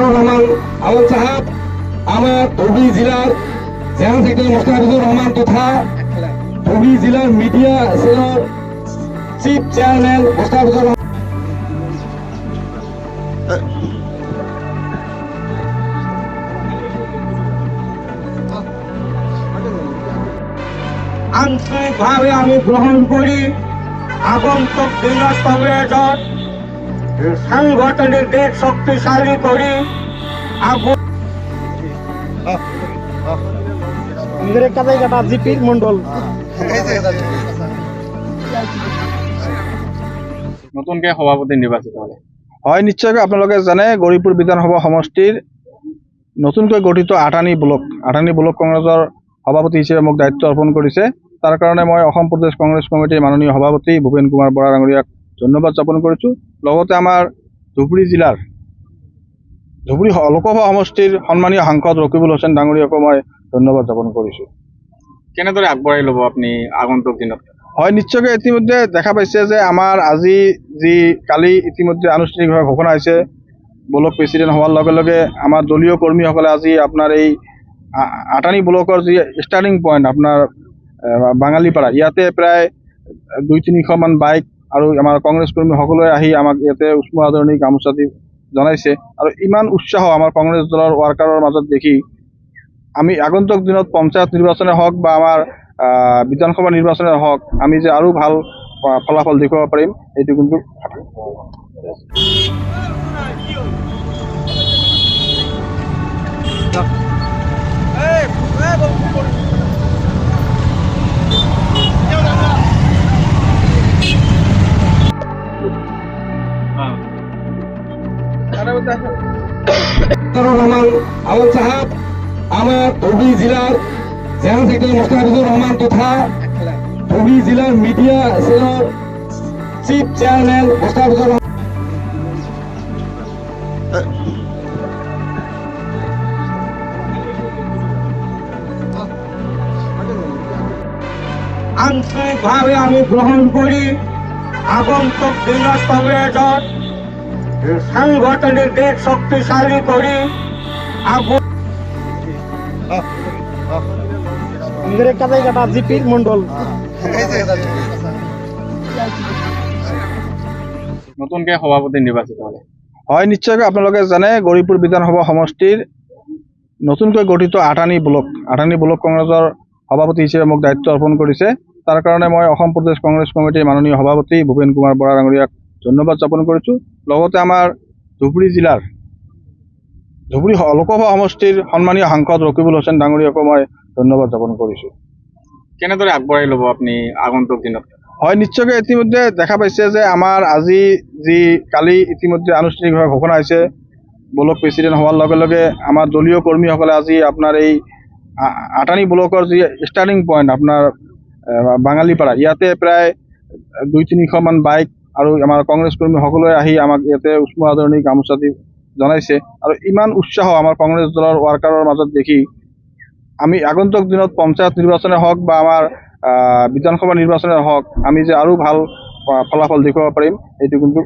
রহমান আওয়াল সাহেব আমার হুগলি জেলার জেনারেল সেক্রেটারি মোস্তাফিজুর রহমান তথা হুগলি জেলার মিডিয়া সেলের চিফ চেয়ারম্যান মোস্তাফিজুর রহমান আন্তরিকভাবে আমি গ্রহণ করি আগন্তুক দিনের কংগ্রেসের সাংগঠনিক দিক শক্তিশালী করি নতুনকে সভাপতি নিৰ্বাচিত হলে হয় নিশ্চয়কৈ আপোনালোকে জানে গৌৰীপুৰ বিধানসভা সমষ্টিৰ নতুনকৈ গঠিত আঠানী ব্লক কংগ্ৰেছৰ সভাপতি হিচাপে মোক দায়িত্ব অৰ্পণ কৰিছে। তাৰ কাৰণে মই অসম প্ৰদেশ কংগ্ৰেছ কমিটিৰ মাননীয় সভাপতি ভূপেন কুমাৰ বৰা ডাঙৰীয়াক ধন্যবাদ জ্ঞাপন কৰিছোঁ। লগতে আমাৰ ধুবুৰী জিলাৰ ধুবুৰী লোকসভা সমষ্টিৰ সন্মানীয় সাংসদ ৰকিবুল হোসেন ডাঙৰীয়াকো মই ধন্যবাদ জ্ঞাপন কৰিছোঁ। কেনেদৰে আগবঢ়াই ল'ব আপুনি আগন্তুক দিনত? হয় নিশ্চয়কৈ ইতিমধ্যে দেখা পাইছে যে আমাৰ আজি কালি ইতিমধ্যে আনুষ্ঠানিকভাৱে ঘোষণা হৈছে ব্লক প্ৰেচিডেণ্ট হোৱাৰ লগে লগে আমাৰ দলীয় কৰ্মীসকলে আজি আপোনাৰ এই আটানী ব্লকৰ যি ষ্টাৰ্টিং পইণ্ট আপোনাৰ বাঙালীপাৰা ইয়াতে প্ৰায় 200-300 মান বাইক আৰু আমাৰ কংগ্ৰেছ কৰ্মী সকলোৱে আহি আমাক ইয়াতে উষ্ম আদৰণি গামোচা দি জনাইছে। আৰু ইমান উৎসাহ আমাৰ কংগ্ৰেছ দলৰ ৱাৰ্কাৰৰ মাজত দেখি আমি আগন্তুক দিনত পঞ্চায়ত নিৰ্বাচনে হওক বা আমাৰ বিধানসভা নিৰ্বাচনে হওক আমি যে আৰু ভাল ফলাফল দেখুৱাব পাৰিম এইটো কিন্তু রহমান আওয়াল সাহেব আমার হুগলি জেলার জেনারেল সেক্রেটারি মোস্তাফিজুর রহমান তথা হুগলি জেলার মিডিয়া সেলের চিফ চেয়ারম্যান মোস্তাফিজুর রহমান আন্তরিকভাবে আমি গ্রহণ করি আগন্তুক দিনের কংগ্রেসের সাংগঠনিক দিক শক্তিশালী করি নতুনকে সভাপতি নিৰ্বাচিত হলে হয় নিশ্চয়কৈ আপোনালোকে জানে গৌৰীপুৰ বিধানসভা সমষ্টিৰ নতুনকৈ গঠিত আঠানী ব্লক কংগ্ৰেছৰ সভাপতি হিচাপে মোক দায়িত্ব অৰ্পণ কৰিছে। তাৰ কাৰণে মই অসম প্ৰদেশ কংগ্ৰেছ কমিটিৰ মাননীয় সভাপতি ভূপেন কুমাৰ বৰা ডাঙৰীয়াক ধন্যবাদ জ্ঞাপন কৰিছোঁ। লগতে আমাৰ ধুবুৰী জিলাৰ লোকসভা সমষ্টিৰ সন্মানীয় সাংসদ ৰকিবুল হোসেন ডাঙৰীয়াকো মই ধন্যবাদ জ্ঞাপন কৰিছোঁ। কেনেদৰে আগবঢ়াই ল'ব আপুনি আগন্তুক দিনত? হয় নিশ্চয়কৈ ইতিমধ্যে দেখা পাইছে যে আমাৰ আজি কালি ইতিমধ্যে আনুষ্ঠানিকভাৱে ঘোষণা হৈছে ব্লক প্ৰেচিডেণ্ট হোৱাৰ লগে লগে আমাৰ দলীয় কৰ্মীসকলে আজি আপোনাৰ এই আটানী ব্লকৰ যি ষ্টাৰ্টিং পইণ্ট আপোনাৰ বাঙালীপাৰা ইয়াতে প্ৰায় 200-300 মান বাইক আৰু আমাৰ কংগ্ৰেছ কৰ্মী সকলোৱে আহি আমাক ইয়াতে উষ্ম আদৰণি গামোচা দি জনাইছে। আৰু ইমান উৎসাহ আমাৰ কংগ্ৰেছ দলৰ ৱাৰ্কাৰৰ মাজত দেখি আমি আগন্তুক দিনত পঞ্চায়ত নিৰ্বাচনে হওক বা আমাৰ বিধানসভা নিৰ্বাচনে হওক আমি যে আৰু ভাল ফলাফল দেখুৱাব পাৰিম এইটো কিন্তু